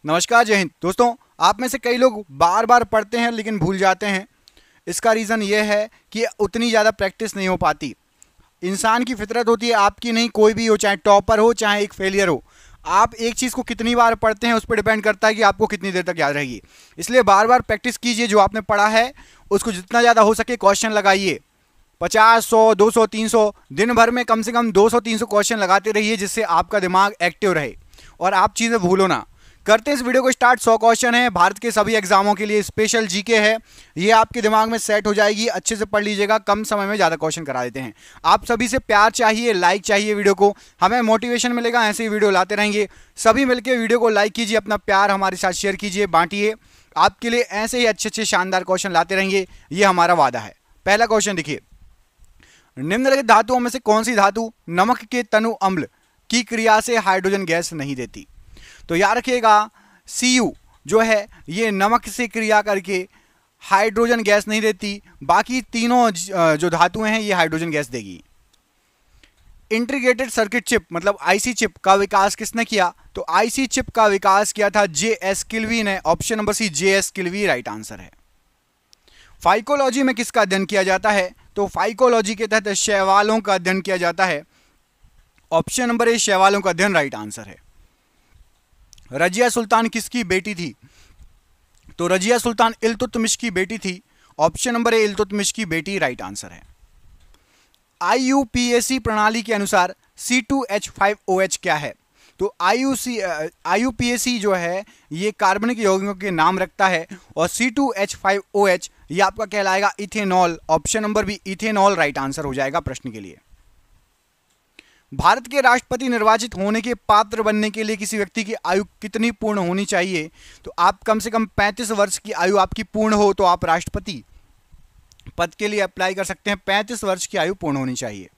नमस्कार, जय हिंद। दोस्तों, आप में से कई लोग बार बार पढ़ते हैं लेकिन भूल जाते हैं। इसका रीज़न ये है कि उतनी ज़्यादा प्रैक्टिस नहीं हो पाती। इंसान की फितरत होती है, आपकी नहीं, कोई भी हो, चाहे टॉपर हो चाहे एक फेलियर हो। आप एक चीज़ को कितनी बार पढ़ते हैं उस पर डिपेंड करता है कि आपको कितनी देर तक याद रहेगी। इसलिए बार बार प्रैक्टिस कीजिए। जो आपने पढ़ा है उसको जितना ज़्यादा हो सके क्वेश्चन लगाइए। 50, 100, 200, 300 दिन भर में कम से कम 200-300 क्वेश्चन लगाते रहिए, जिससे आपका दिमाग एक्टिव रहे और आप चीज़ें भूलो ना। करते हैं इस वीडियो को स्टार्ट। 100 क्वेश्चन है, भारत के सभी एग्जामों के लिए स्पेशल जीके है। ये आपके दिमाग में सेट हो जाएगी, अच्छे से पढ़ लीजिएगा। कम समय में ज़्यादा क्वेश्चन करा देते हैं। आप सभी से प्यार चाहिए, लाइक चाहिए वीडियो को, हमें मोटिवेशन मिलेगा। ऐसे ही वीडियो लाते रहेंगे। सभी मिलकर वीडियो को लाइक कीजिए, अपना प्यार हमारे साथ शेयर कीजिए, बांटिए। आपके लिए ऐसे ही अच्छे अच्छे शानदार क्वेश्चन लाते रहेंगे, ये हमारा वादा है। पहला क्वेश्चन देखिए, निम्नलिखित धातुओं में से कौन सी धातु नमक के तनु अम्ल की क्रिया से हाइड्रोजन गैस नहीं देती? तो याद रखिएगा, Cu जो है ये नमक से क्रिया करके हाइड्रोजन गैस नहीं देती। बाकी तीनों जो धातुएं हैं ये हाइड्रोजन गैस देगी। इंटीग्रेटेड सर्किट चिप मतलब आईसी चिप का विकास किसने किया? तो आईसी चिप का विकास किया था J.S. किल्वी ने। Option number C, J.S. Kilby right answer है। फाइकोलॉजी में किसका अध्ययन किया जाता है? तो फाइकोलॉजी के तहत शैवालों का अध्ययन किया जाता है। ऑप्शन नंबर ए, शैवालों का अध्ययन राइट आंसर है। रजिया सुल्तान किसकी बेटी थी? तो रजिया सुल्तान इल्तुतमिश की बेटी थी। ऑप्शन नंबर ए, इल्तुतमिश की बेटी राइट आंसर है। IUPAC प्रणाली के अनुसार C2H5OH क्या है? तो IUPAC जो है ये कार्बनिक यौगिकों के नाम रखता है और C2H5OH ये आपका कहलाएगा ethanol. Option number B, ethanol right answer हो जाएगा प्रश्न के लिए। भारत के राष्ट्रपति निर्वाचित होने के पात्र बनने के लिए किसी व्यक्ति की आयु कितनी पूर्ण होनी चाहिए? तो आप कम से कम 35 वर्ष की आयु आपकी पूर्ण हो तो आप राष्ट्रपति पद के लिए अप्लाई कर सकते हैं। 35 वर्ष की आयु पूर्ण होनी चाहिए।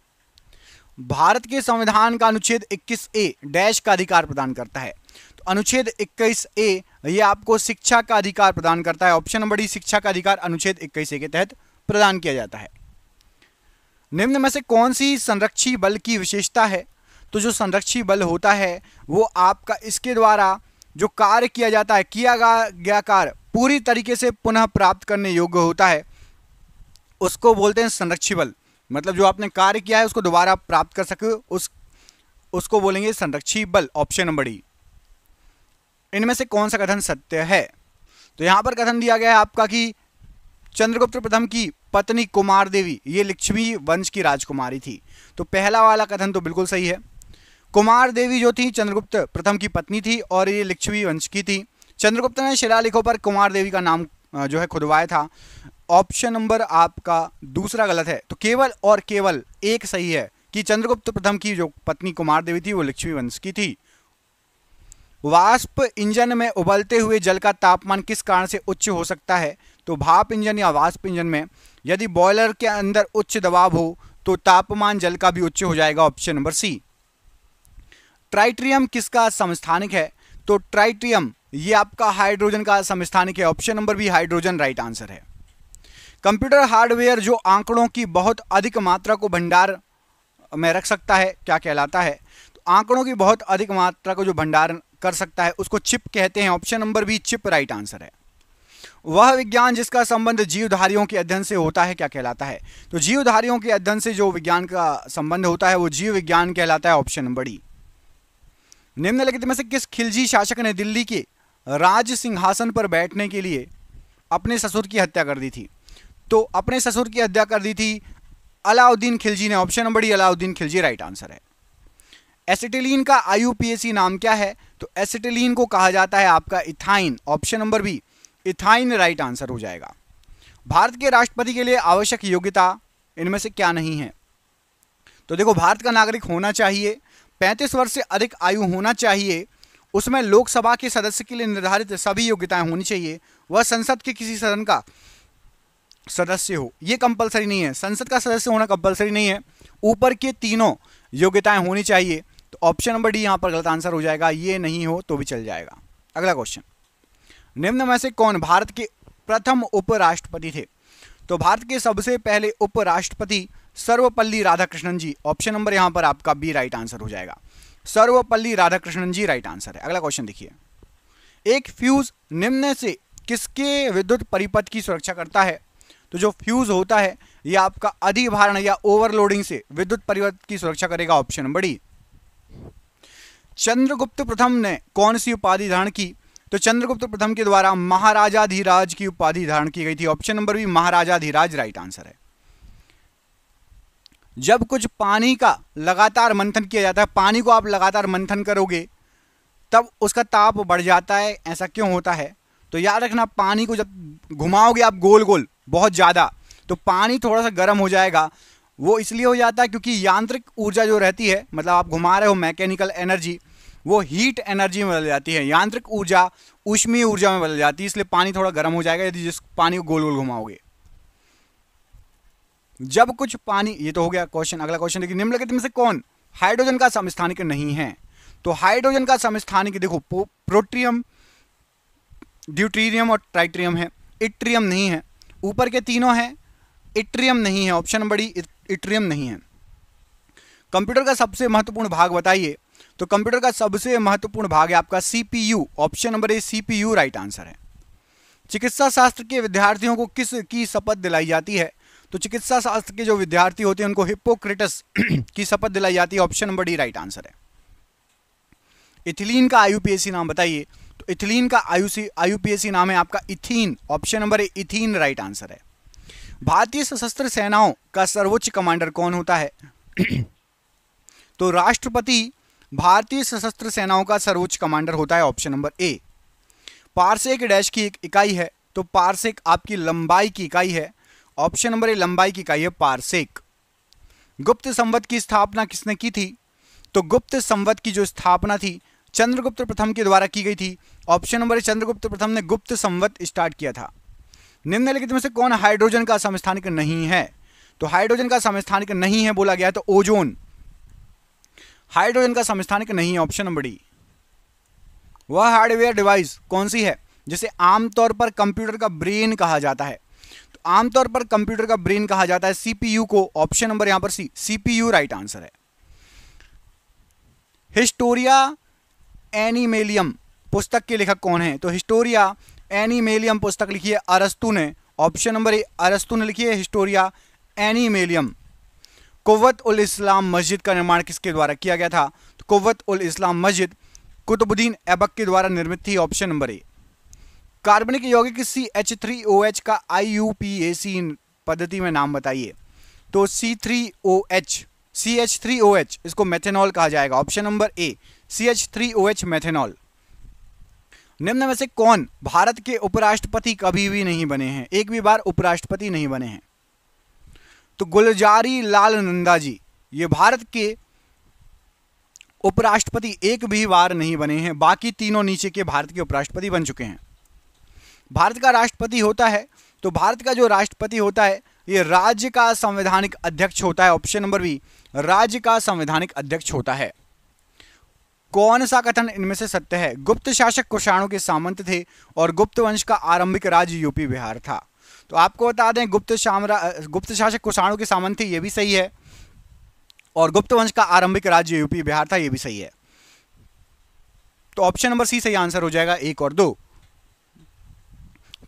भारत के संविधान का अनुच्छेद 21A डैश का अधिकार प्रदान करता है? तो अनुच्छेद 21A ये आपको शिक्षा का अधिकार प्रदान करता है। ऑप्शन नंबर डी, शिक्षा का अधिकार अनुच्छेद 21A के तहत प्रदान किया जाता है। निम्न में से कौन सी संरक्षी बल की विशेषता है? तो जो संरक्षी बल होता है वो आपका इसके द्वारा जो कार्य किया जाता है, किया गया कार्य पूरी तरीके से पुनः प्राप्त करने योग्य होता है, उसको बोलते हैं संरक्षी बल। मतलब जो आपने कार्य किया है उसको दोबारा प्राप्त कर सके उसको बोलेंगे संरक्षी बल। Option number D. इनमें से कौन सा कथन सत्य है? तो यहां पर कथन दिया गया है आपका कि चंद्रगुप्त प्रथम की पत्नी कुमार देवी ये लिच्छवी वंश की राजकुमारी थी। तो पहला वाला कथन तो बिल्कुल सही है। कुमार देवी जो थी चंद्रगुप्त प्रथम की पत्नी थी और ये लिच्छवी वंश की थी। चंद्रगुप्त ने शिलालेखों पर कुमार देवी का नाम जो है खुदवाया था। ऑप्शन नंबर आपका दूसरा गलत है। तो केवल और केवल एक सही है कि चंद्रगुप्त प्रथम की जो पत्नी कुमार देवी थी वो लिच्छवी वंश की थी। वाष्प इंजन में उबलते हुए जल का तापमान किस कारण से उच्च हो सकता है? तो भाप इंजन या वाष्प इंजन में यदि बॉयलर के अंदर उच्च दबाव हो तो तापमान जल का भी उच्च हो जाएगा। ऑप्शन नंबर सी। ट्राइट्रियम किसका समस्थानिक है? तो ट्राइट्रियम ये आपका हाइड्रोजन का समस्थानिक है। Option number B, hydrogen right answer है। कंप्यूटर हार्डवेयर जो आंकड़ों की बहुत अधिक मात्रा को भंडार में रख सकता है क्या कहलाता है? तो आंकड़ों की बहुत अधिक मात्रा को जो भंडारण कर सकता है उसको चिप कहते हैं। Option number B, chip right answer है। वह विज्ञान जिसका संबंध जीवधारियों के अध्ययन से होता है क्या कहलाता है? तो जीवधारियों के अध्ययन से जो विज्ञान का संबंध होता है वो जीव विज्ञान कहलाता है। Option number D. निम्नलिखित में से किस खिलजी शासक ने दिल्ली के राज सिंहासन पर बैठने के लिए अपने ससुर की हत्या कर दी थी? तो अपने ससुर की हत्या कर दी थी अलाउद्दीन खिलजी ने। Option number D, Alauddin Khilji right answer है। एसिटिलीन का IUPAC नाम क्या है? तो एसिटिलीन को कहा जाता है आपका ethyne. Option number B, ethyne right answer हो जाएगा। भारत के राष्ट्रपति के लिए आवश्यक योग्यता इनमें से क्या नहीं है? तो देखो, भारत का नागरिक होना चाहिए, 35 वर्ष से अधिक आयु होना चाहिए, उसमें लोकसभा के सदस्य के लिए निर्धारित सभी योग्यताएं होनी चाहिए, वह संसद के किसी सदन का सदस्य हो, ये कंपलसरी नहीं है। संसद का सदस्य होना कंपलसरी नहीं है, ऊपर के तीनों योग्यताएं होनी चाहिए। तो ऑप्शन नंबर डी यहां पर गलत आंसर हो जाएगा, ये नहीं हो तो भी चल जाएगा। अगला क्वेश्चन, निम्न में से कौन भारत के प्रथम उपराष्ट्रपति थे? तो भारत के सबसे पहले उपराष्ट्रपति सर्वपल्ली राधाकृष्णन जी। ऑप्शन नंबर यहां पर आपका बी राइट आंसर हो जाएगा। सर्वपल्ली राधाकृष्णन जी राइट आंसर है। अगला क्वेश्चन देखिए, एक फ्यूज निम्न से किसके विद्युत परिपथ की सुरक्षा करता है? तो जो फ्यूज होता है ये आपका अधिभारण या ओवरलोडिंग से विद्युत परिपथ की सुरक्षा करेगा। Option number D. चंद्रगुप्त प्रथम ने कौन सी उपाधि धारण की? तो चंद्रगुप्त प्रथम के द्वारा महाराजाधिराज की उपाधि धारण की गई थी। ऑप्शन नंबर बी महाराजाधिराज राइट आंसर है। जब कुछ पानी का लगातार मंथन किया जाता है, पानी को आप लगातार मंथन करोगे तब उसका ताप बढ़ जाता है, ऐसा क्यों होता है? तो याद रखना, पानी को जब घुमाओगे आप गोल गोल बहुत ज़्यादा तो पानी थोड़ा सा गर्म हो जाएगा। वो इसलिए हो जाता है क्योंकि यांत्रिक ऊर्जा जो रहती है, मतलब आप घुमा रहे हो मैकेनिकल एनर्जी, वो हीट एनर्जी में बदल जाती है। यांत्रिक ऊर्जा ऊष्मीय ऊर्जा में बदल जाती है, इसलिए पानी थोड़ा गर्म हो जाएगा यदि जिस पानी को गोल गोल घुमाओगे। जब कुछ पानी, ये तो हो गया क्वेश्चन। अगला क्वेश्चन देखिए, निम्नलिखित में से कौन हाइड्रोजन का समस्थानिक नहीं है? तो हाइड्रोजन का समस्थानिक देखो प्रोट्रियम, ड्यूटेरियम और ट्राइटियम है। इट्रियम नहीं है। ऊपर के तीनों हैं, इट्रियम नहीं है। ऑप्शन नंबर डी इट्रियम नहीं है। कंप्यूटर का सबसे महत्वपूर्ण भाग बताइए? तो कंप्यूटर का सबसे महत्वपूर्ण भाग है आपका सीपीयू। ऑप्शन नंबर ए सीपीयू राइट आंसर है। चिकित्सा शास्त्र के विद्यार्थियों को किस की शपथ दिलाई जाती है? तो चिकित्सा शास्त्र के जो विद्यार्थी होते हैं उनको हिप्पोक्रेटस की शपथ दिलाई जाती है। Option number D right answer है। इथिलीन का आईयूपीएसी नाम बताइए? तो इथिलीन का आईयूपीएसी नाम है आपका इथीन। ऑप्शन नंबर ए इथीन राइट आंसर है। भारतीय सशस्त्र सेनाओं का सर्वोच्च कमांडर कौन होता है? तो राष्ट्रपति भारतीय सशस्त्र सेनाओं का सर्वोच्च कमांडर होता है। ऑप्शन नंबर ए। पारसेक डैश की एक इकाई है? तो पारसेक आपकी लंबाई की इकाई है। ऑप्शन नंबर ए लंबाई की इकाई है पारसेक। गुप्त संवत की स्थापना किसने की थी? तो गुप्त संवत की जो स्थापना थी चंद्रगुप्त प्रथम के द्वारा की गई थी। ऑप्शन नंबर ए चंद्रगुप्त प्रथम ने गुप्त संवत स्टार्ट किया था। निम्नलिखित में से कौन हाइड्रोजन का समस्थानिक नहीं है? तो हाइड्रोजन का समस्थानिक नहीं है बोला गया है तो ओजोन हाइड्रोजन का समस्थानिक नहीं है। Option number D. वह हार्डवेयर डिवाइस कौन सी है जिसे आमतौर पर कंप्यूटर का ब्रेन कहा जाता है? तो आमतौर पर कंप्यूटर का ब्रेन कहा जाता है सीपीयू को। ऑप्शन नंबर यहां पर सी सीपीयू राइट आंसर है। हिस्टोरिया एनिमेलियम पुस्तक के लेखक कौन है? तो हिस्टोरिया एनिमेलियम पुस्तक लिखी है अरस्तु ने। ऑप्शन नंबर ए अरस्तु ने लिखी है हिस्टोरिया एनिमेलियम। कुव्वत उल इस्लाम मस्जिद का निर्माण किसके द्वारा किया गया था? तो कुव्वत उल इस्लाम मस्जिद कुतुबुद्दीन ऐबक के द्वारा निर्मित थी। ऑप्शन नंबर ए। कार्बनिक यौगिक CH3OH का IUPAC पद्धति में नाम बताइए? तो CH3OH इसको मेथेनॉल कहा जाएगा। ऑप्शन नंबर ए CH3OH मेथेनॉल। निम्न में से कौन भारत के उपराष्ट्रपति कभी भी नहीं बने हैं? एक भी बार उपराष्ट्रपति नहीं बने हैं। तो गुलजारी लाल नंदा जी ये भारत के उपराष्ट्रपति एक भी बार नहीं बने हैं। बाकी तीनों नीचे के भारत के उपराष्ट्रपति बन चुके हैं। भारत का राष्ट्रपति होता है तो भारत का जो राष्ट्रपति होता है ये राज्य का संवैधानिक अध्यक्ष होता है। ऑप्शन नंबर बी राज्य का संवैधानिक अध्यक्ष होता है। कौन सा कथन इनमें से सत्य है? गुप्त शासक कुषाणों के सामंत थे और गुप्त वंश का आरंभिक राज्य यूपी बिहार था। तो आपको बता दें गुप्त शासक कुषाणों के सामंत थे, ये भी सही है, और गुप्त वंश का आरंभिक राज्य यूपी बिहार था, ये भी सही है। तो ऑप्शन नंबर सी सही आंसर हो जाएगा 1 और 2।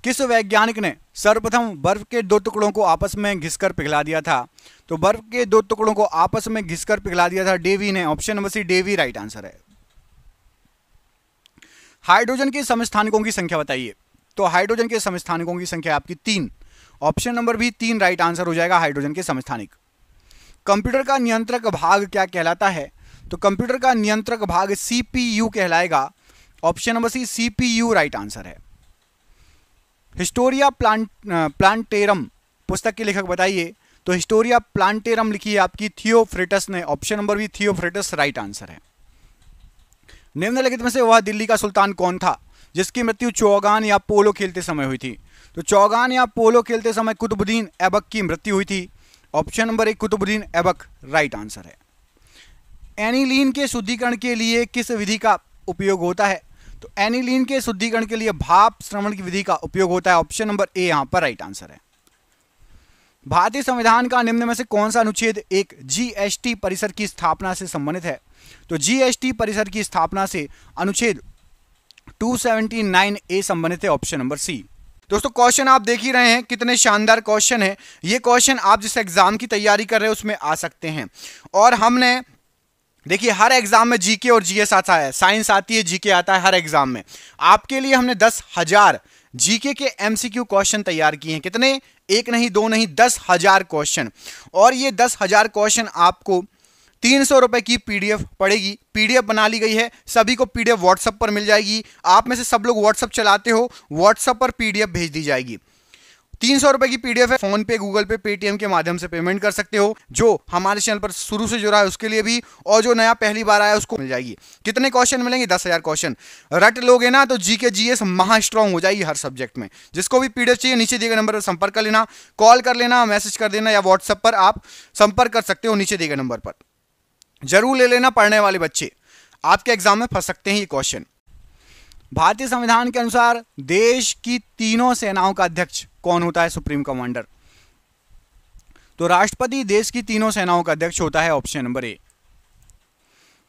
किस वैज्ञानिक ने सर्वप्रथम बर्फ के 2 टुकड़ों को आपस में घिसकर पिघला दिया था? तो बर्फ के 2 टुकड़ों को आपस में घिसकर पिघला दिया था डेवी ने। Option number C Davy right answer है। हाइड्रोजन के समस्थानिकों की संख्या बताइए? तो हाइड्रोजन के समस्थानिकों की संख्या आपकी 3। ऑप्शन नंबर भी 3 राइट आंसर हो जाएगा हाइड्रोजन के समस्थानिक। कंप्यूटर का नियंत्रक भाग क्या कहलाता है? तो कंप्यूटर का नियंत्रक भाग सीपीयू कहलाएगा। Option number C CPU right answer है। हिस्टोरिया प्लांटेरम पुस्तक के लेखक बताइए? तो हिस्टोरिया प्लांटेरम लिखी है आपकी थियोफ्रेटस ने। ऑप्शन नंबर भी थियोफ्रेटस राइट आंसर है। निम्नलिखित में से वह दिल्ली का सुल्तान कौन था जिसकी मृत्यु चौगान या पोलो खेलते समय हुई थी? तो चौगान या पोलो खेलते समय कुतुबुद्दीन ऐबक की मृत्यु हुई थी। Option number 1 Qutubuddin Aibak right answer है। एनिलीन के शुद्धिकरण के लिए किस विधि का उपयोग होता है? तो एनिलीन के शुद्धिकरण के लिए भाप श्रवण की विधि का उपयोग होता है। ऑप्शन नंबर ए यहां पर राइट आंसर है। भारतीय संविधान का निम्न में से कौन सा अनुच्छेद एक जीएसटी परिसर की स्थापना से संबंधित है? तो जीएसटी परिसर की स्थापना से अनुच्छेद 279A संबंधित है ऑप्शन नंबर सी। दोस्तों क्वेश्चन आप देख ही रहे हैं कितने शानदार क्वेश्चन है। ये क्वेश्चन आप जिस एग्जाम की तैयारी कर रहे हैं उसमें आ सकते हैं। और हमने देखिए हर एग्जाम में जीके और जीएस आता है, साइंस आती है, जीके आता है हर एग्जाम में। आपके लिए हमने 10,000 जीके के एमसीक्यू क्वेश्चन तैयार किए हैं। कितने? एक नहीं, दो नहीं, 10,000 क्वेश्चन। और ये 10,000 क्वेश्चन आपको 300 रुपए की पीडीएफ पड़ेगी। पीडीएफ बना ली गई है, सभी को पीडीएफ व्हाट्सएप पर मिल जाएगी। आप में से सब लोग व्हाट्सएप चलाते हो, व्हाट्सएप पर पीडीएफ भेज दी जाएगी। 300 रुपए की पीडीएफ है। फोन पे, गूगल पे, पेटीएम के माध्यम से पेमेंट कर सकते हो। जो हमारे चैनल पर शुरू से जुड़ा है उसके लिए भी, और जो नया पहली बार आया उसको मिल जाएगी। कितने क्वेश्चन मिलेंगे? 10,000 क्वेश्चन। रट लोगे ना तो जीके जीएस महा स्ट्रांग हो जाएगी हर सब्जेक्ट में। जिसको भी पीडीएफ चाहिए नीचे दिए गए नंबर पर संपर्क कर लेना, कॉल कर लेना, मैसेज कर देना, या व्हाट्सएप पर आप संपर्क कर सकते हो नीचे दिए गए नंबर पर। जरूर ले लेना, पढ़ने वाले बच्चे आपके एग्जाम में फंस सकते हैं ये क्वेश्चन। भारतीय संविधान के अनुसार देश की तीनों सेनाओं का अध्यक्ष कौन होता है? Supreme commander. तो राष्ट्रपति देश की तीनों सेनाओं का अध्यक्ष होता है, ऑप्शन नंबर ए।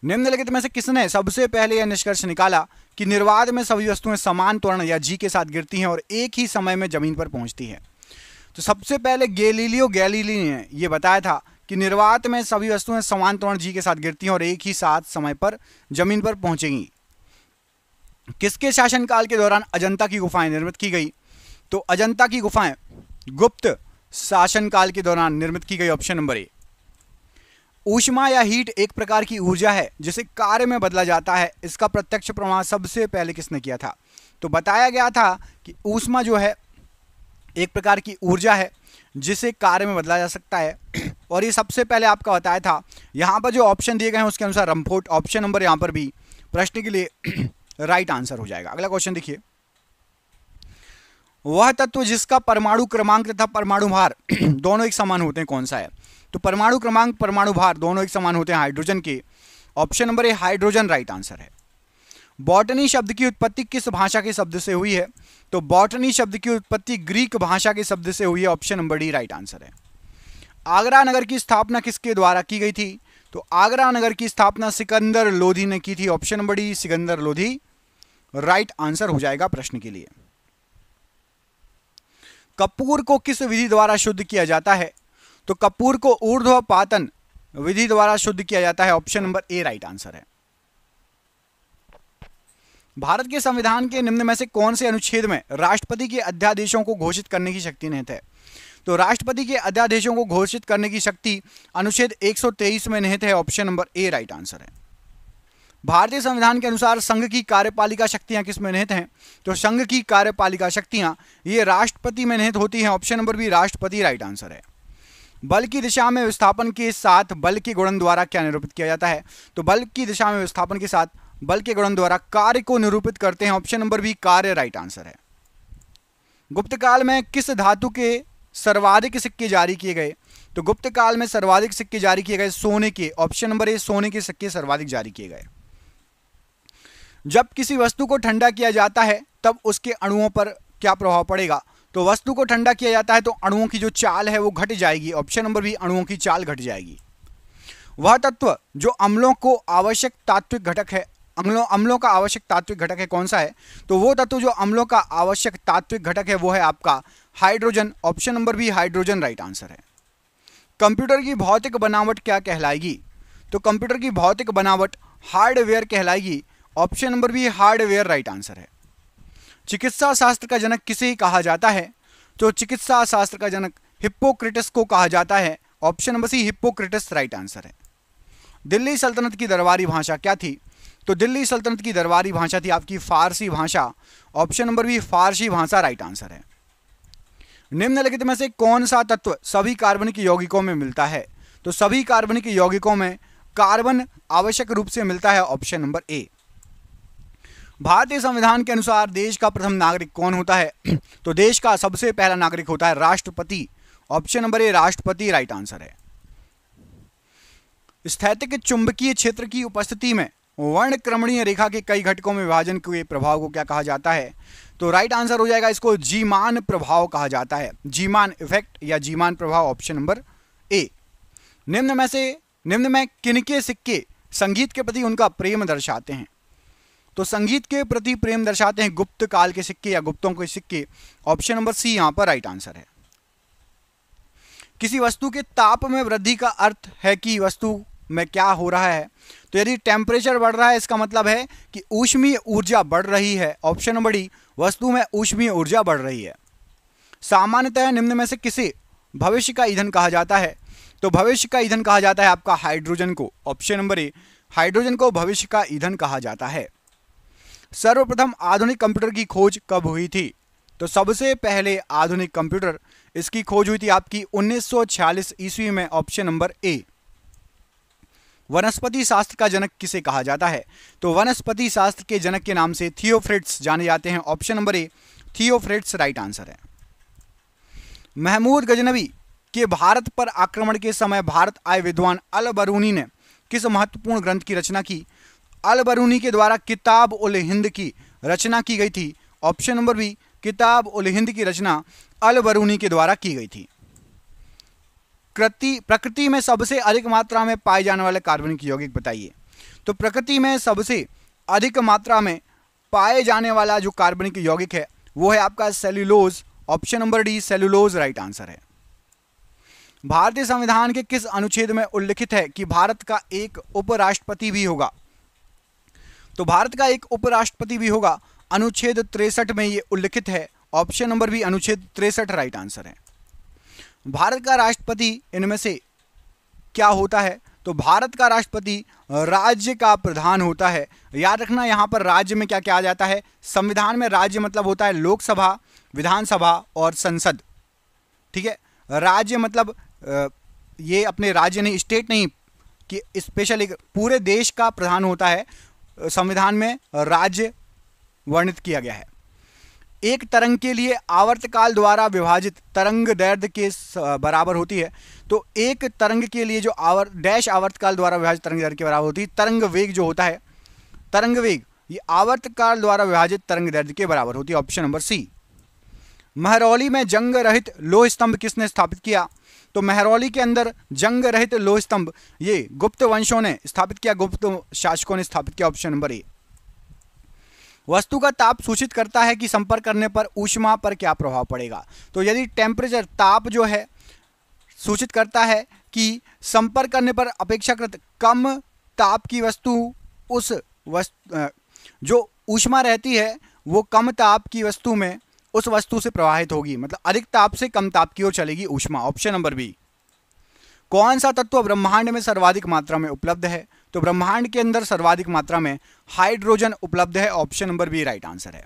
निम्नलिखित में से किसने सबसे पहले यह निष्कर्ष निकाला कि निर्वात में सभी वस्तुएं समान त्वरण या जी के साथ गिरती हैं और एक ही समय में जमीन पर पहुंचती है? तो सबसे पहले गैलीलियो गैलीली ने यह बताया था कि निर्वात में सभी वस्तुएं समान त्वरण जी के साथ गिरती हैं और एक ही साथ समय पर जमीन पर पहुंचेंगी। किसके शासनकाल के दौरान अजंता की गुफाएं निर्मित की गई? तो अजंता की गुफाएं गुप्त शासनकाल के दौरान निर्मित की गई, ऑप्शन नंबर ए। ऊष्मा या हीट एक प्रकार की ऊर्जा है जिसे कार्य में बदला जाता है। इसका प्रत्यक्ष प्रमाण सबसे पहले किसने किया था? तो बताया गया था कि ऊष्मा जो है एक प्रकार की ऊर्जा है जिसे कार्य में बदला जा सकता है, और ये सबसे पहले आपका बताया था। यहां पर जो ऑप्शन दिए गए हैं उसके अनुसार रमफोर्ड, ऑप्शन नंबर यहां पर भी प्रश्न के लिए राइट आंसर हो जाएगा। अगला क्वेश्चन देखिए, वह तत्व जिसका परमाणु क्रमांक तथा परमाणु भार दोनों एक समान होते हैं कौन सा है? तो परमाणु क्रमांक, परमाणु भार दोनों एक समान होते हैं हाइड्रोजन के, ऑप्शन नंबर ए हाइड्रोजन राइट आंसर है। बॉटनी शब्द की उत्पत्ति किस भाषा के शब्द से हुई है? तो बॉटनी शब्द की उत्पत्ति ग्रीक भाषा के शब्द से हुई है, option number D right answer है। आगरा नगर की स्थापना किसके द्वारा की गई थी? तो आगरा नगर की स्थापना सिकंदर लोधी ने की थी, option number D Sikandar Lodhi right answer हो जाएगा प्रश्न के लिए। कपूर को किस विधि द्वारा शुद्ध किया जाता है? तो कपूर को ऊर्ध्वपातन विधि द्वारा शुद्ध किया जाता है, ऑप्शन नंबर ए राइट आंसर है। भारत के संविधान के निम्न में से कौन से अनुच्छेद में राष्ट्रपति के अध्यादेशों को घोषित करने की शक्ति निहित है? तो राष्ट्रपति के अध्यादेशों को घोषित करने की शक्ति अनुच्छेद 123 में निहित है, ऑप्शन नंबर ए राइट आंसर है। भारतीय संविधान के अनुसार संघ की कार्यपालिका शक्तियां किस में निहित हैं? तो संघ की कार्यपालिका शक्तियां ये राष्ट्रपति में निहित होती हैं, ऑप्शन नंबर बी राष्ट्रपति राइट आंसर है। बल की दिशा में विस्थापन के साथ बल के गुणन द्वारा क्या निरूपित किया जाता है? तो बल की दिशा में विस्थापन के साथ बल के गुणन द्वारा कार्य को निरूपित करते हैं, ऑप्शन नंबर बी कार्य राइट आंसर है। गुप्त काल में किस धातु के सर्वाधिक सिक्के जारी किए गए? तो गुप्त काल में सर्वाधिक सिक्के जारी किए गए सोने के, ऑप्शन नंबर ए सोने के सिक्के सर्वाधिक जारी किए गए। जब किसी वस्तु को ठंडा किया जाता है तब उसके अणुओं पर क्या प्रभाव पड़ेगा? तो वस्तु को ठंडा किया जाता है तो अणुओं की जो चाल है वो घट जाएगी, ऑप्शन नंबर बी अणुओं की चाल घट जाएगी। वह तत्व जो अम्लों को आवश्यक तात्विक घटक है, अम्लों का आवश्यक तात्विक घटक है कौन सा है? तो वो तत्व जो अम्लों का आवश्यक तात्विक घटक है वो है आपका hydrogen, option number B hydrogen right answer है। कंप्यूटर की भौतिक बनावट क्या कहलाएगी? तो कंप्यूटर की भौतिक बनावट हार्डवेयर कहलाएगी, option number B hardware right answer है। चिकित्सा शास्त्र का जनक किसे कहा जाता है? तो चिकित्सा शास्त्र का जनक हिप्पोक्रेटस को कहा जाता है, option number C Hippocrates right answer है। दिल्ली सल्तनत की दरबारी भाषा क्या थी? तो दिल्ली सल्तनत की दरबारी भाषा थी आपकी फारसी भाषा, ऑप्शन नंबर बी फारसी भाषा राइट आंसर है। निम्नलिखित में से कौन सा तत्व सभी कार्बनिक यौगिकों में मिलता है? तो सभी कार्बनिक यौगिकों में कार्बन आवश्यक रूप से मिलता है, ऑप्शन नंबर ए। भारतीय संविधान के अनुसार देश का प्रथम नागरिक कौन होता है? तो देश का सबसे पहला नागरिक होता है राष्ट्रपति, ऑप्शन नंबर ए राष्ट्रपति राइट आंसर है। स्थैतिक चुंबकीय क्षेत्र की उपस्थिति में वर्णक्रमणीय रेखा के कई घटकों में विभाजन के प्रभाव को क्या कहा जाता है? तो राइट आंसर हो जाएगा इसको जीमान प्रभाव कहा जाता है, जीमान इफेक्ट या जीमान प्रभाव, ऑप्शन नंबर ए। निम्न में किनके सिक्के संगीत के प्रति उनका प्रेम दर्शाते हैं? तो संगीत के प्रति प्रेम दर्शाते हैं गुप्त काल के सिक्के या गुप्तों के सिक्के। ऑप्शन नंबर सी यहां पर राइट आंसर है। किसी वस्तु के ताप में वृद्धि का अर्थ है कि वस्तु में क्या हो रहा है। तो यदि टेम्परेचर बढ़ रहा है इसका मतलब है कि ऊष्मीय ऊर्जा बढ़ रही है। ऑप्शन नंबर डी, वस्तु में ऊष्मीय ऊर्जा बढ़ रही है। सामान्यतः निम्न में से किसे भविष्य का ईंधन कहा जाता है। तो भविष्य का ईंधन कहा जाता है आपका हाइड्रोजन को। ऑप्शन नंबर ए, हाइड्रोजन को भविष्य का ईंधन कहा जाता है। सर्वप्रथम आधुनिक कंप्यूटर की खोज कब हुई थी। तो सबसे पहले आधुनिक कंप्यूटर इसकी खोज हुई थी आपकी 1946 ईस्वी में। ऑप्शन नंबर ए। वनस्पति शास्त्र का जनक किसे कहा जाता है। तो वनस्पति शास्त्र के जनक के नाम से थियोफ्रिट्स जाने जाते हैं। Option number A, Theophrastus right answer है। महमूद गजनवी के भारत पर आक्रमण के समय भारत आए विद्वान अल बरूनी ने किस महत्वपूर्ण ग्रंथ की रचना की। अल बरूनी के द्वारा किताब उल हिंद की रचना की गई थी। ऑप्शन नंबर बी, किताब उल हिंद की रचना अल बरूनी के द्वारा की गई थी। प्रकृति में सबसे अधिक मात्रा में पाए जाने वाले कार्बनिक यौगिक बताइए। तो प्रकृति में सबसे अधिक मात्रा में पाए जाने वाला जो कार्बनिक यौगिक है वो है आपका cellulose. Option number D, cellulose right answer है। भारतीय संविधान के किस अनुच्छेद में उल्लिखित है कि भारत का एक उपराष्ट्रपति भी होगा। तो भारत का एक उपराष्ट्रपति भी होगा, अनुच्छेद 63 में ये उल्लिखित है। ऑप्शन नंबर बी, अनुच्छेद 63 राइट आंसर है। भारत का राष्ट्रपति इनमें से क्या होता है। तो भारत का राष्ट्रपति राज्य का प्रधान होता है। याद रखना यहाँ पर राज्य में क्या क्या आ जाता है। संविधान में राज्य मतलब होता है लोकसभा, विधानसभा और संसद। ठीक है, राज्य मतलब ये अपने राज्य नहीं, स्टेट नहीं, कि स्पेशल एक पूरे देश का प्रधान होता है। संविधान में राज्य वर्णित किया गया है। एक तरंग के लिए आवर्तकाल द्वारा विभाजित तरंग दैर्घ्य के बराबर होती है। तो एक तरंग के लिए जो डैश आवर्तकाल द्वारा विभाजित तरंग दैर्घ्य के बराबर होती है। तरंग वेग जो होता है, तरंग वेग ये आवर्तकाल द्वारा विभाजित तरंग दैर्घ्य के बराबर होती है। ऑप्शन नंबर सी। महरौली में जंग रहित लोह स्तंभ किसने स्थापित किया। तो महरौली के अंदर जंग रहित लोह स्तंभ ये गुप्त वंशों ने स्थापित किया, गुप्त शासकों ने स्थापित किया। ऑप्शन नंबर ए। वस्तु का ताप सूचित करता है कि संपर्क करने पर ऊष्मा पर क्या प्रभाव पड़ेगा। तो यदि टेम्परेचर, ताप जो है सूचित करता है कि संपर्क करने पर अपेक्षाकृत कम ताप की वस्तु जो ऊष्मा रहती है वो कम ताप की वस्तु में उस वस्तु से प्रवाहित होगी, मतलब अधिक ताप से कम ताप की ओर चलेगी ऊष्मा। Option number B. कौन सा तत्व ब्रह्मांड में सर्वाधिक मात्रा में उपलब्ध है। तो ब्रह्मांड के अंदर सर्वाधिक मात्रा में हाइड्रोजन उपलब्ध है। Option number B right answer है।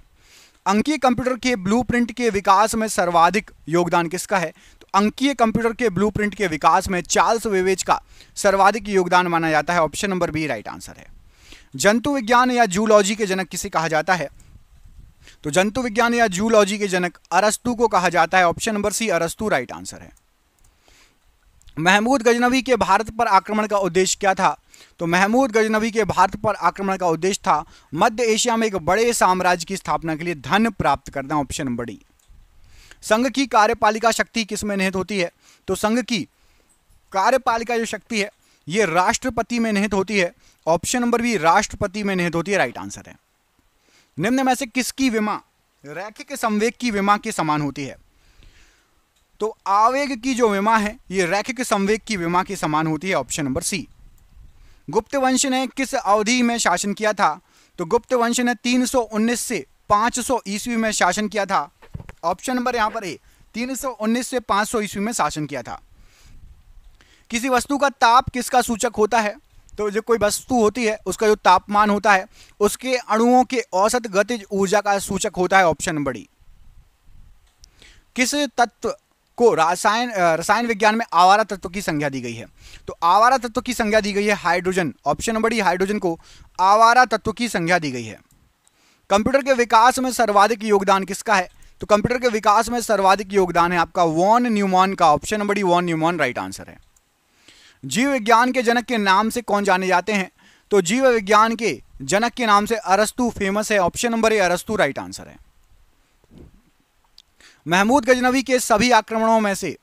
अंकीय कंप्यूटर के ब्लूप्रिंट के विकास में सर्वाधिक योगदान किसका है। तो अंकीय कंप्यूटर के ब्लूप्रिंट के विकास में चार्ल्स बेबेज का सर्वाधिक योगदान माना जाता है। Option number B right answer है। जंतु विज्ञान या जूलॉजी के जनक किसे कहा जाता है। तो जंतु विज्ञान या जूलॉजी के जनक अरस्तु को कहा जाता है। ऑप्शन नंबर सी, अरस्तु राइट आंसर है। महमूद गजनवी के भारत पर आक्रमण का उद्देश्य क्या था। तो महमूद गजनवी के भारत पर आक्रमण का उद्देश्य था मध्य एशिया में एक बड़े साम्राज्य की स्थापना के लिए धन प्राप्त करना। Option number D. संघ की कार्यपालिका शक्ति किसमें निहित होती है। तो संघ की कार्यपालिका जो शक्ति है ये राष्ट्रपति में निहित होती है। ऑप्शन नंबर बी, राष्ट्रपति में निहित होती है। राइट आंसर है। निम्न में से किसकी विमा रैखिक संवेग की विमा के समान होती है। तो आवेग की जो विमा है ये रैखिक संवेग की विमा के समान होती है। Option number C. गुप्त वंश ने किस अवधि में शासन किया था। तो गुप्त वंश ने 319 से 500 ईस्वी में शासन किया था। ऑप्शन नंबर यहां पर ए, 319 से 500 ईस्वी में शासन किया था। किसी वस्तु का ताप किसका सूचक होता है। तो जो कोई वस्तु होती है उसका जो तापमान होता है उसके अणुओं के औसत गतिज ऊर्जा का सूचक होता है। Option number D. किस तत्व को रसायन विज्ञान में आवारा तत्व की संज्ञा दी गई है। तो आवारा तत्व की संज्ञा दी गई है hydrogen. Option number D, hydrogen को आवारा तत्व की संज्ञा दी गई है। कंप्यूटर के विकास में सर्वाधिक योगदान किसका है। तो कंप्यूटर के विकास में सर्वाधिक योगदान है आपका वॉन न्यूमैन का। Option number D, Von Neumann right answer है। जीव विज्ञान के जनक के नाम से कौन जाने जाते हैं। तो जीव विज्ञान के जनक के नाम से अरस्तु फेमस है। ऑप्शन नंबर ए, अरस्तु राइट आंसर है। महमूद गजनवी के सभी आक्रमणों में से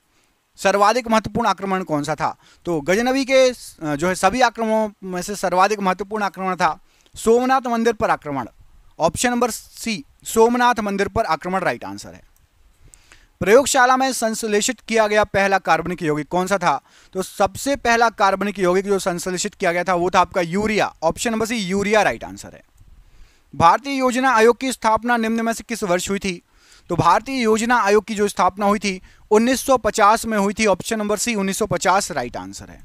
सर्वाधिक महत्वपूर्ण आक्रमण कौन सा था। तो गजनवी के जो है सभी आक्रमणों में से सर्वाधिक महत्वपूर्ण आक्रमण था सोमनाथ मंदिर पर आक्रमण। ऑप्शन नंबर सी, सोमनाथ मंदिर पर आक्रमण राइट आंसर है। प्रयोगशाला में संश्लेषित किया गया पहला कार्बनिक यौगिक कौन सा था? तो सबसे पहला कार्बनिक यौगिक जो संश्लेषित किया गया था वो था आपका urea. Option number C, urea right answer है। भारतीय योजना आयोग की स्थापना निम्न में से किस वर्ष हुई थी? तो भारतीय योजना आयोग की जो स्थापना हुई थी 1950 में हुई थी। Option number C, 1950 right answer है।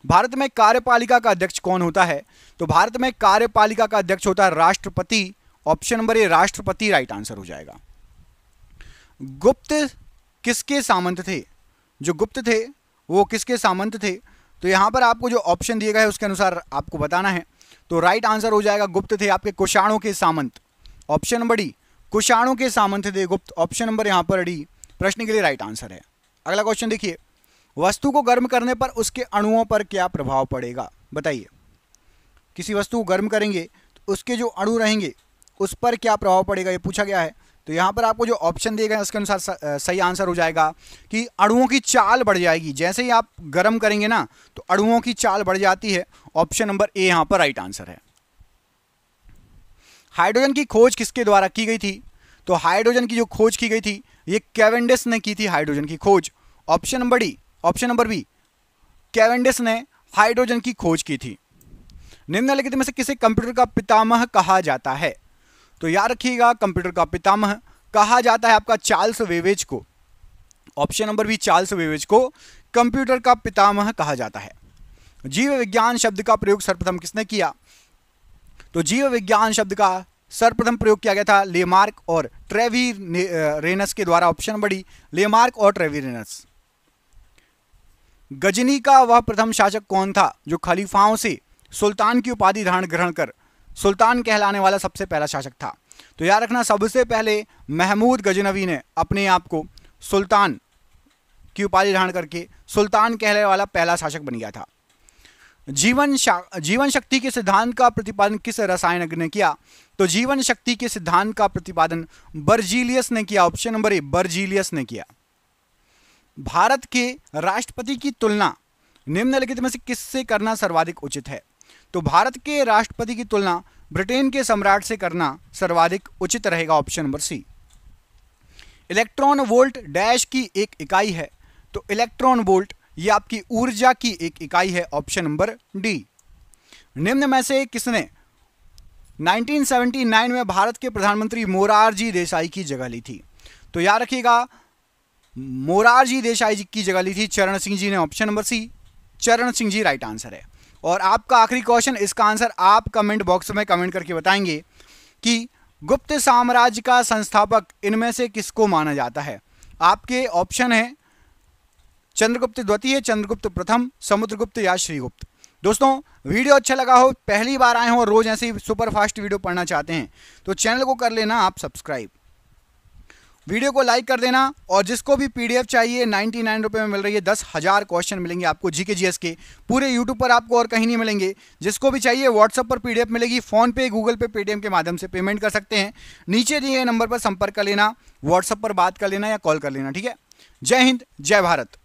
भारत में कार्यपालिका का अध्यक्ष कौन होता है? तो भारत में कार्यपालिका का अध्यक्ष होता है राष्ट्रपति। ऑप्शन नंबर ए, राष्ट्रपति राइट आंसर हो जाएगा। गुप्त किसके सामंत थे? जो गुप्त थे वो किसके सामंत थे? तो यहां पर आपको जो ऑप्शन दिए गए है उसके अनुसार आपको बताना है। तो राइट आंसर हो जाएगा गुप्त थे आपके कुषाणों के सामंत। ऑप्शन नंबर डी, कुषाणों के सामंत थे गुप्त। ऑप्शन नंबर यहां पर डी प्रश्न के लिए राइट आंसर है। अगला क्वेश्चन देखिए, वस्तु को गर्म करने पर उसके अणुओं पर क्या प्रभाव पड़ेगा? बताइए। किसी वस्तु को गर्म करेंगे तो उसके जो अणु रहेंगे उस पर क्या प्रभाव पड़ेगा, ये पूछा गया है। तो यहाँ पर आपको जो ऑप्शन दिए गए हैं उसके अनुसार सही आंसर हो जाएगा कि अणुओं की चाल बढ़ जाएगी। जैसे ही आप गर्म करेंगे ना तो अणुओं की चाल बढ़ जाती है। ऑप्शन नंबर ए यहाँ पर राइट आंसर है। हाइड्रोजन की खोज किसके द्वारा की गई थी? तो हाइड्रोजन की जो खोज की गई थी ये कैवेंडिश ने की थी, हाइड्रोजन की खोज। Option number D, option number B, Cavendish ने हाइड्रोजन की खोज की थी। निम्नलिखित में से किसे कंप्यूटर का पितामह कहा जाता है? तो याद रखिएगा, कंप्यूटर का पितामह कहा जाता है आपका चार्ल्स बेबेज को। Option number B, Charles Babbage को कंप्यूटर का पितामह कहा जाता है। जीव विज्ञान शब्द का प्रयोग सर्वप्रथम किसने किया? तो जीव विज्ञान शब्द का सर्वप्रथम प्रयोग किया गया था लेमार्क और ट्रेवीरेनस के द्वारा। ऑप्शन नंबर डी, लेमार्क और ट्रेवीरेनस। गजनी का वह प्रथम शासक कौन था जो खलीफाओं से सुल्तान की उपाधि धारण ग्रहण कर सुल्तान कहलाने वाला सबसे पहला शासक था? तो याद रखना, सबसे पहले महमूद गजनवी ने अपने आप को सुल्तान की उपाधि धारण करके सुल्तान कहलाने वाला पहला शासक बन गया था। जीवन शक्ति के सिद्धांत का प्रतिपादन किस रसायनज्ञ ने किया? तो जीवन शक्ति के सिद्धांत का प्रतिपादन बर्जीलियस ने किया। ऑप्शन नंबर ए, बर्जीलियस ने किया। भारत के राष्ट्रपति की तुलना निम्नलिखित में से किससे करना सर्वाधिक उचित है? तो भारत के राष्ट्रपति की तुलना ब्रिटेन के सम्राट से करना सर्वाधिक उचित रहेगा। Option number C. Electron volt dash की एक इकाई है। तो इलेक्ट्रॉन वोल्ट ये आपकी ऊर्जा की एक इकाई है। Option number D. निम्न में से किसने 1979 में भारत के प्रधानमंत्री मोरारजी देसाई की जगह ली थी? तो याद रखिएगा, मोरारजी देसाई जी की जगह ली थी चरण सिंह जी ने। ऑप्शन नंबर सी, चरण सिंह जी राइट आंसर है। और आपका आखिरी क्वेश्चन, इसका आंसर आप कमेंट बॉक्स में कमेंट करके बताएंगे कि गुप्त साम्राज्य का संस्थापक इनमें से किसको माना जाता है? आपके ऑप्शन है चंद्रगुप्त द्वितीय, चंद्रगुप्त प्रथम, समुद्रगुप्त या श्रीगुप्त। दोस्तों, वीडियो अच्छा लगा हो, पहली बार आए हो और रोज ऐसे ही सुपर फास्ट वीडियो पढ़ना चाहते हैं तो चैनल को कर लेना आप सब्सक्राइब, वीडियो को लाइक कर देना। और जिसको भी पीडीएफ चाहिए 99 रुपये में मिल रही है। 10,000 क्वेश्चन मिलेंगे आपको जीके जीएस के, पूरे यूट्यूब पर आपको और कहीं नहीं मिलेंगे। जिसको भी चाहिए व्हाट्सएप पर पीडीएफ मिलेगी, फोन पे, गूगल पे, पेटीएम के माध्यम से पेमेंट कर सकते हैं। नीचे दिए गए नंबर पर संपर्क कर लेना, व्हाट्सएप पर बात कर लेना या कॉल कर लेना। ठीक है। जय हिंद, जय भारत।